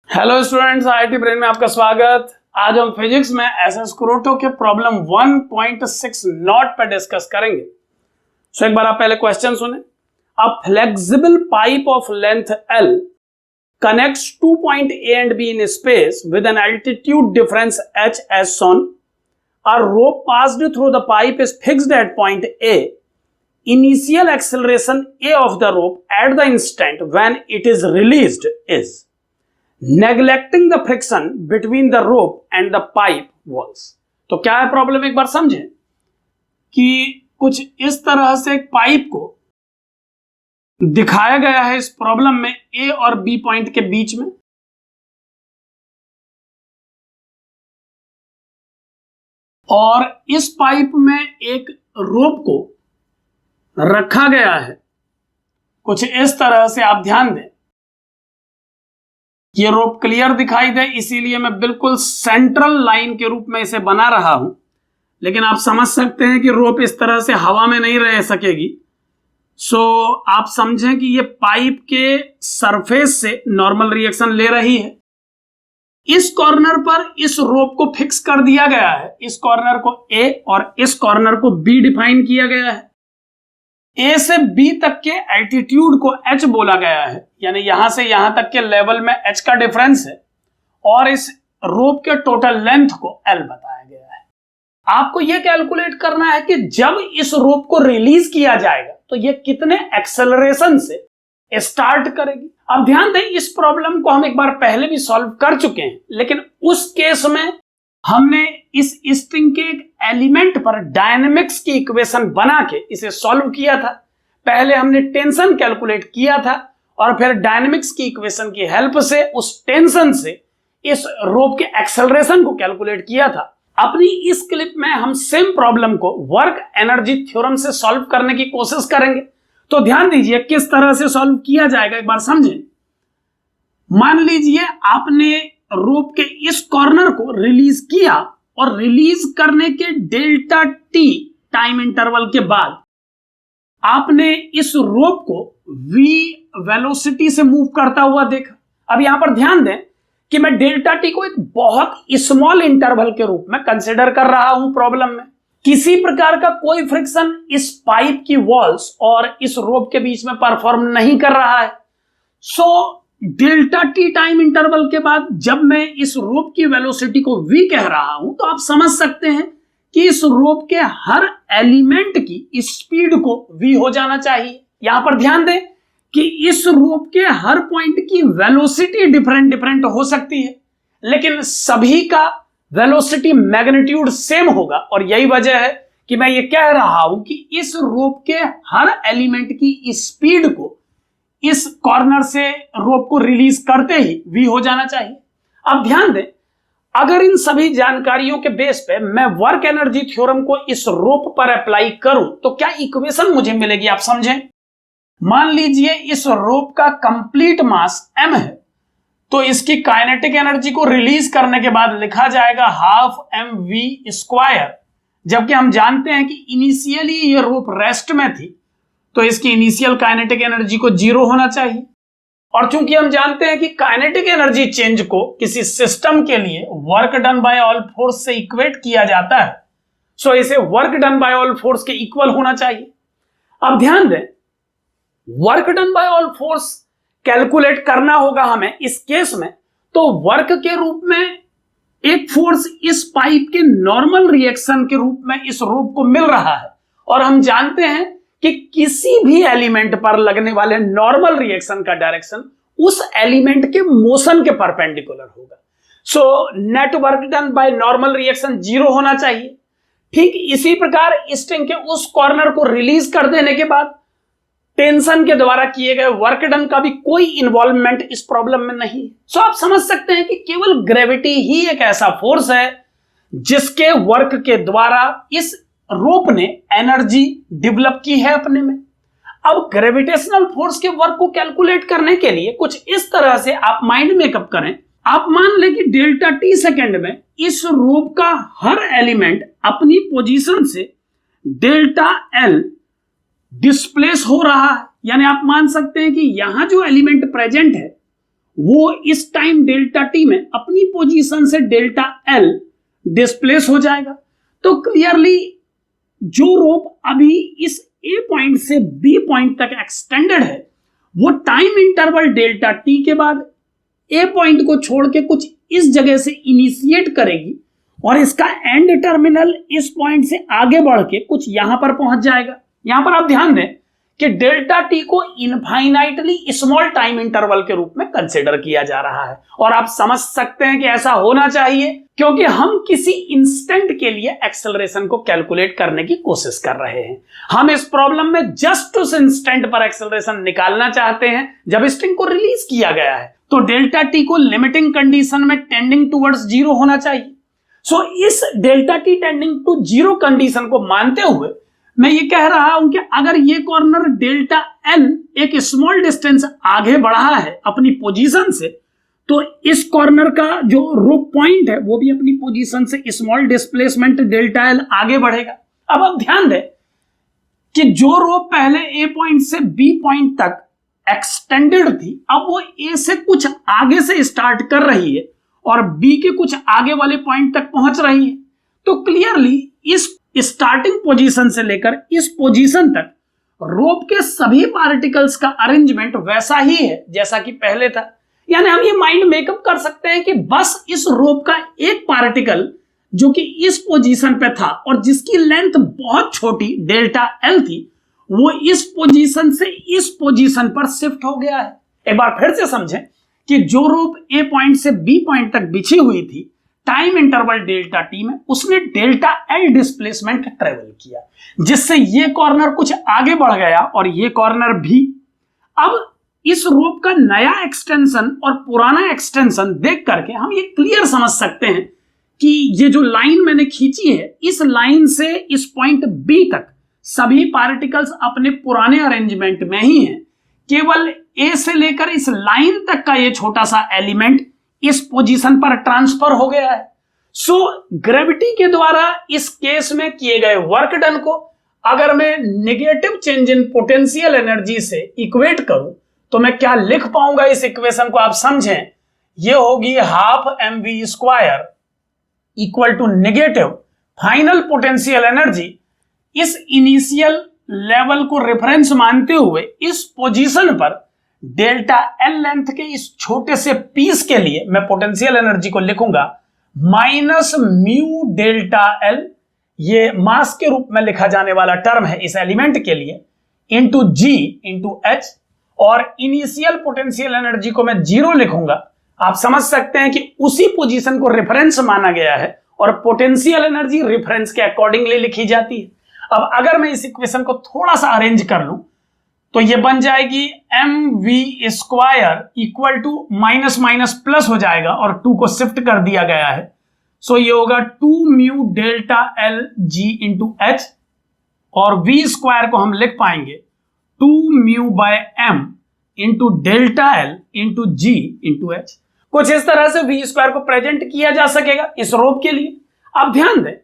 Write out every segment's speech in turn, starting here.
Hello students, IIT brain में आपका स्वागत। आज हम फिजिक्स में एसएस क्रोटो के प्रॉब्लम 1.6 नॉट पर डिस्कस करेंगे। एक बार आप पहले क्वेश्चन सुने। A flexible pipe of length L connects 2 point A and B in space with an altitude difference h as shown. A rope passed through the pipe is fixed at point A. Initial acceleration A of the rope at the instant when it is released is neglecting the friction between the rope and the pipe walls. तो क्या है problem, एक बार समझें कि कुछ इस तरह से एक पाइप को दिखाया गया है इस प्रॉब्लम में ए और बी पॉइंट के बीच में, और इस पाइप में एक रोप को रखा गया है कुछ इस तरह से। आप ध्यान दें, ये रोप क्लियर दिखाई दे, इसीलिए मैं बिल्कुल सेंट्रल लाइन के रूप में इसे बना रहा हूं, लेकिन आप समझ सकते हैं कि रोप इस तरह से हवा में नहीं रह सकेगी। आप समझें कि ये पाइप के सरफेस से नॉर्मल रिएक्शन ले रही है। इस कॉर्नर पर इस रोप को फिक्स कर दिया गया है, इस कॉर्नर को ए और इस कॉर्नर को बी डिफाइन किया गया है। ए से बी तक के एल्टीट्यूड को एच बोला गया है, यानी यहां से यहां तक के लेवल में एच का डिफरेंस है, और इस रोप के टोटल लेंथ को एल बताया गया है। आपको यह कैलकुलेट करना है कि जब इस रोप को रिलीज किया जाएगा तो यह कितने एक्सेलरेशन से स्टार्ट करेगी। अब ध्यान दें, इस प्रॉब्लम को हम एक बार पहले भी सॉल्व कर चुके हैं, लेकिन उस केस में हमने इस स्ट्रिंग के एक एलिमेंट पर डायनेमिक्स की इक्वेशन बना के इसे सॉल्व किया था। पहले हमने टेंशन कैलकुलेट किया था और फिर डायनेमिक्स की इक्वेशन की हेल्प से उस टेंशन से इस रोप के एक्सेलरेशन को कैलकुलेट किया था। अपनी इस क्लिप में हम सेम प्रॉब्लम को वर्क एनर्जी थ्योरम से सॉल्व करने की कोशिश करेंगे। तो ध्यान दीजिए किस तरह से सॉल्व किया जाएगा, एक बार समझें। मान लीजिए आपने रोप के इस कॉर्नर को रिलीज किया, और रिलीज करने के डेल्टा टी टाइम इंटरवल के बाद आपने इस रोप को v वेलोसिटी से मूव करता हुआ देखा। अब यहां पर ध्यान दें कि मैं डेल्टा टी को एक बहुत स्मॉल इंटरवल के रूप में कंसीडर कर रहा हूं प्रॉब्लम में। किसी प्रकार का कोई फ्रिक्शन इस पाइप की वॉल्स और इस रोप के बीच में परफॉर्म नहीं कर रहा है। डेल्टा टी टाइम इंटरवल के बाद जब मैं इस रोप की वेलोसिटी को v कह रहा हूं, तो आप समझ सकते हैं कि इस रोप के हर एलिमेंट की स्पीड को v हो जाना चाहिए। यहां पर ध्यान दें कि इस रोप के हर पॉइंट की वेलोसिटी डिफरेंट हो सकती है, लेकिन सभी का वेलोसिटी मैग्नीट्यूड सेम होगा, और यही वजह है कि मैं ये कह रहा हूं कि इस रोप के हर एलिमेंट की स्पीड को इस कॉर्नर से रोप को रिलीज करते ही v हो जाना चाहिए। अब ध्यान दें, अगर इन सभी जानकारियों के बेस पे मैं वर्क एनर्जी थ्योरम को इस रोप पर अप्लाई करूं तो क्या इक्वेशन मुझे मिलेगी, आप समझें। मान लीजिए इस रोप का कंप्लीट मास m है, तो इसकी काइनेटिक एनर्जी को रिलीज करने के बाद लिखा जाएगा हाफ mv², जबकि हम जानते हैं कि इनिशियली ये रोप रेस्ट में थी, तो इसकी इनिशियल काइनेटिक एनर्जी को 0 होना चाहिए। और चूंकि हम जानते हैं कि काइनेटिक एनर्जी चेंज को किसी सिस्टम के लिए work done by all force से इक्वेट किया जाता है, सो इसे work done by all force के इक्वल होना चाहिए। अब ध्यान दें, work done by all force calculate करना होगा हमें इस केस में, तो वर्क के रूप में एक फोर्स इस पाइप के नॉर्मल रिएक्शन के रूप में इस रोप को मिल रहा है, और हम जानते हैं कि किसी भी एलिमेंट पर लगने वाले नॉर्मल रिएक्शन का डायरेक्शन उस एलिमेंट के मोशन के परपेंडिकुलर होगा। Net work done by normal reaction 0 होना चाहिए। ठीक इसी प्रकार स्ट्रिंग के उस कॉर्नर को रिलीज कर देने के बाद टेंशन के द्वारा किए गए वर्क डन का भी कोई इन्वॉल्वमेंट इस प्रॉब्लम में नहीं है। आप समझ सकते हैं कि केवल ग्रेविटी ही एक ऐसा फोर्स है जिसके वर्क के द्वारा इस रोप ने एनर्जी डेवलप की है अपने में। अब ग्रेविटेशनल फोर्स के वर्क को कैलकुलेट करने के लिए कुछ इस तरह से आप माइंड मेकअप करें। आप मान लें कि डेल्टा टी सेकेंड में इस रोप का हर एलिमेंट अपनी पोजीशन से डेल्टा एल डिस्प्लेस हो रहा है, यानी आप मान सकते हैं कि यहां जो एलिमेंट प्रेजेंट है वो इस टाइम डेल्टा टी में अपनी पोजीशन से डेल्टा एल डिस्प्लेस हो जाएगा। तो क्लियरली जो रोप अभी इस ए पॉइंट से बी पॉइंट तक एक्सटेंडेड है, वो टाइम इंटरवल डेल्टा टी के बाद ए पॉइंट को छोड़ के कुछ इस जगह से इनिशिएट करेगी और इसका एंड टर्मिनल इस पॉइंट से आगे बढ़ के कुछ यहां पर पहुंच जाएगा। यहां पर आप ध्यान दें कि डेल्टा टी को इनफाइनाइटली स्मॉल टाइम इंटरवल के रूप में कंसीडर किया जा रहा है, और आप समझ सकते हैं कि ऐसा होना चाहिए क्योंकि हम किसी इंस्टेंट के लिए एक्सेलरेशन को कैलकुलेट करने की कोशिश कर रहे हैं। हम इस प्रॉब्लम में जस्ट उस इंस्टेंट पर एक्सेलरेशन निकालना चाहते हैं जब स्ट्रिंग को रिलीज किया गया है। तो डेल्टा टी को लिमिटिंग कंडीशन में टेंडिंग टुवर्ड्स जीरो होना चाहिए। सो इस delta T tending to zero condition को मानते हुए मैं ये कह रहा हूं कि अगर ये कॉर्नर डेल्टा एल एक स्मॉल डिस्टेंस आगे बढ़ा है अपनी पोजीशन से, तो इस कॉर्नर का जो रोप पॉइंट है वो भी अपनी पोजीशन से स्मॉल डिस्प्लेसमेंट डेल्टा एल आगे बढ़ेगा। अब आप ध्यान दें कि जो रोप पहले ए पॉइंट से बी पॉइंट तक एक्सटेंडेड थी, अब वो ए से कुछ आगे से स्टार्ट कर रही है और बी के कुछ आगे वाले पॉइंट तक पहुंच रही है। तो क्लियरली इस स्टार्टिंग पोजीशन से लेकर इस पोजीशन तक रोप के सभी पार्टिकल्स का अरेंजमेंट वैसा ही है जैसा कि पहले था। यानी हम ये माइंड मेकअप कर सकते हैं कि बस इस रोप का एक पार्टिकल जो कि इस पोजीशन पे था और जिसकी लेंथ बहुत छोटी डेल्टा एल थी, वो इस पोजीशन से इस पोजीशन पर शिफ्ट हो गया है। एक बार फिर से समझें कि जो रोप ए पॉइंट से बी पॉइंट तक बिछी हुई थी टाइम इंटरवल डेल्टा टी में, उसने डेल्टा एल डिस्प्लेसमेंट ट्रेवल किया, जिससे ये कॉर्नर कुछ आगे बढ़ गया और ये कॉर्नर भी। अब इस रोप का नया एक्सटेंशन और पुराना एक्सटेंशन देख करके हम ये क्लियर समझ सकते हैं कि ये जो लाइन मैंने खींची है, इस लाइन से इस पॉइंट बी तक सभी पार्टिकल्स अपने पुराने अरेंजमेंट में ही हैं। केवल ए से लेकर इस लाइन तक का ये छोटा सा एलिमेंट इस पोजीशन पर ट्रांसफर हो गया है। सो ग्रेविटी के द्वारा इस केस में किए गए वर्क डन को अगर मैं negative change in potential energy से इक्वेट करूं तो मैं क्या लिख पाऊंगा इस इक्वेशन को आप समझें। ये होगी half mv square equal to negative final potential energy. इस इनिशियल लेवल को रेफरेंस मानते हुए इस पोजीशन पर डेल्टा एल लेंथ के इस छोटे से पीस के लिए मैं पोटेंशियल एनर्जी को लिखूंगा माइनस म्यू डेल्टा एल, ये मास के रूप में लिखा जाने वाला टर्म है इस एलिमेंट के लिए, इंटू जी इंटू एच, और इनिशियल पोटेंशियल एनर्जी को मैं जीरो लिखूंगा। आप समझ सकते हैं कि उसी पोजीशन को रेफरेंस माना गया है और पोटेंशियल एनर्जी रेफरेंस के अकॉर्डिंगली लिखी जाती है। अब अगर मैं इस इक्वेशन को थोड़ा सा अरेंज कर लूं तो ये बन जाएगी mv square equal to minus minus plus हो जाएगा और 2 को शिफ्ट कर दिया गया है। सो ये होगा 2 mu delta L g into h, और v स्क्वायर को हम लिख पाएंगे 2 mu by m into delta L into g into h. कुछ इस तरह से v स्क्वायर को प्रेजेंट किया जा सकेगा इस रोप के लिए। अब ध्यान दें,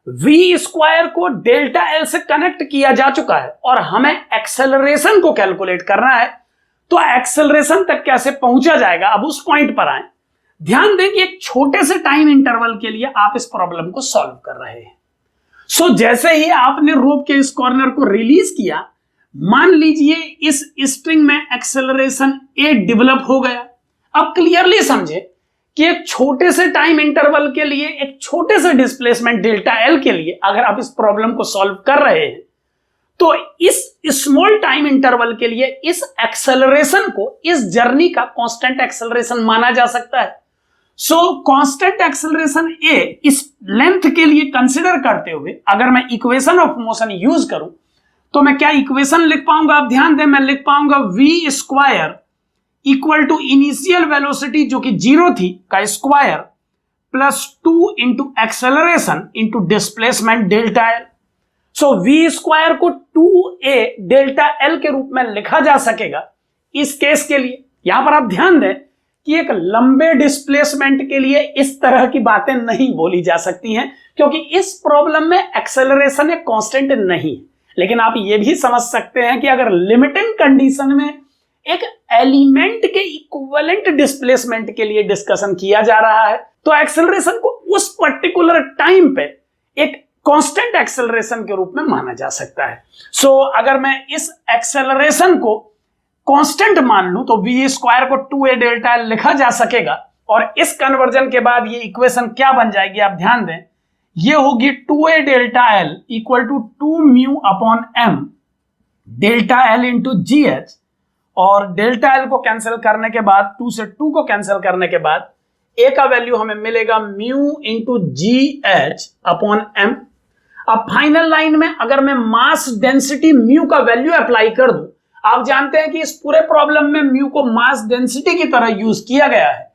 v स्क्वायर को डेल्टा एल से कनेक्ट किया जा चुका है और हमें एक्सेलरेशन को कैलकुलेट करना है। तो एक्सेलरेशन तक कैसे पहुंचा जाएगा, अब उस पॉइंट पर आए। ध्यान दें कि एक छोटे से टाइम इंटरवल के लिए आप इस प्रॉब्लम को सॉल्व कर रहे हैं। सो जैसे ही आपने रोप के इस कॉर्नर को रिलीज किया, मान लीजिए इस स्ट्रिंग में एक्सेलरेशन a डेवलप हो गया। अब क्लियरली समझे कि एक छोटे से टाइम इंटरवल के लिए, एक छोटे से डिस्प्लेसमेंट डेल्टा एल के लिए अगर आप इस प्रॉब्लम को सॉल्व कर रहे हैं तो इस स्मॉल टाइम इंटरवल के लिए इस एक्सेलरेशन को इस जर्नी का कांस्टेंट एक्सेलरेशन माना जा सकता है। सो कांस्टेंट एक्सेलरेशन a इस लेंथ के लिए कंसीडर करते हुए अगर मैं इक्वेशन ऑफ मोशन यूज करूं तो मैं क्या इक्वेशन लिख पाऊंगा, आप ध्यान दें, मैं लिख पाऊंगा v square equal to initial velocity जो कि 0 थी का square plus 2 into acceleration into displacement delta L. So v square को 2a डेल्टा एल के रूप में लिखा जा सकेगा इस केस के लिए। यहां पर आप ध्यान दें कि एक लंबे डिस्प्लेसमेंट के लिए इस तरह की बातें नहीं बोली जा सकती हैं क्योंकि इस प्रॉब्लम में एक्सेलरेशन एक कांस्टेंट नहीं है। लेकिन आप यह भी समझ सकते हैं कि अगर लिमिटिंग कंडीशन में एक एलिमेंट के इक्विवेलेंट डिस्प्लेसमेंट के लिए डिस्कशन किया जा रहा है, तो एक्सेलरेशन को उस पर्टिकुलर टाइम पे एक कांस्टेंट एक्सेलरेशन के रूप में माना जा सकता है। सो अगर मैं इस एक्सेलरेशन को कांस्टेंट मान लूं तो v स्क्वायर को 2a डेल्टा एल लिखा जा सकेगा, और इस कन्वर्जन के बाद ये इक्वेशन क्या बन जाएगी, आप ध्यान दें, ये होगी 2a delta L equal to 2 mu upon m delta L into g h, और डेल्टा एल को कैंसिल करने के बाद 2 से 2 को कैंसिल करने के बाद a का वैल्यू हमें मिलेगा mu into g H upon m। अब फाइनल लाइन में अगर मैं मास डेंसिटी म्यू का वैल्यू अप्लाई कर दूं, आप जानते हैं कि इस पूरे प्रॉब्लम में म्यू को मास डेंसिटी की तरह यूज किया गया है,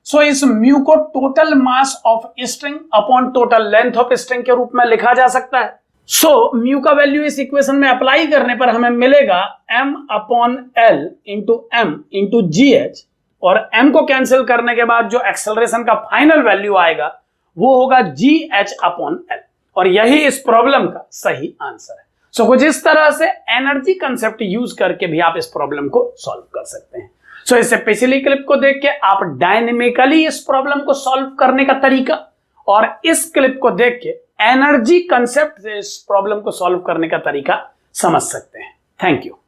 सो इस म्यू को total mass of string upon total length of string के रूप में लिखा जा सकता है। सो म्यू का वैल्यू इस इक्वेशन में अप्लाई करने पर हमें मिलेगा m upon L into M into g h, और m को कैंसिल करने के बाद जो एक्सेलरेशन का फाइनल वैल्यू आएगा वो होगा जी एच अपॉन एल, और यही इस प्रॉब्लम का सही आंसर है। सो कुछ इस तरह से एनर्जी कंसेप्ट यूज करके भी आप इस प्रॉब्लम को सॉल्व कर सकते हैं। सो इससे पिछली क्लिप को देख के आप डायनेमिकली इस प्रॉब्लम को सॉल्व करने का तरीका, और इस क्लिप को देख के एनर्जी कंसेप्ट से इस प्रॉब्लम को सॉल्व करने का तरीका समझ सकते हैं। Thank you.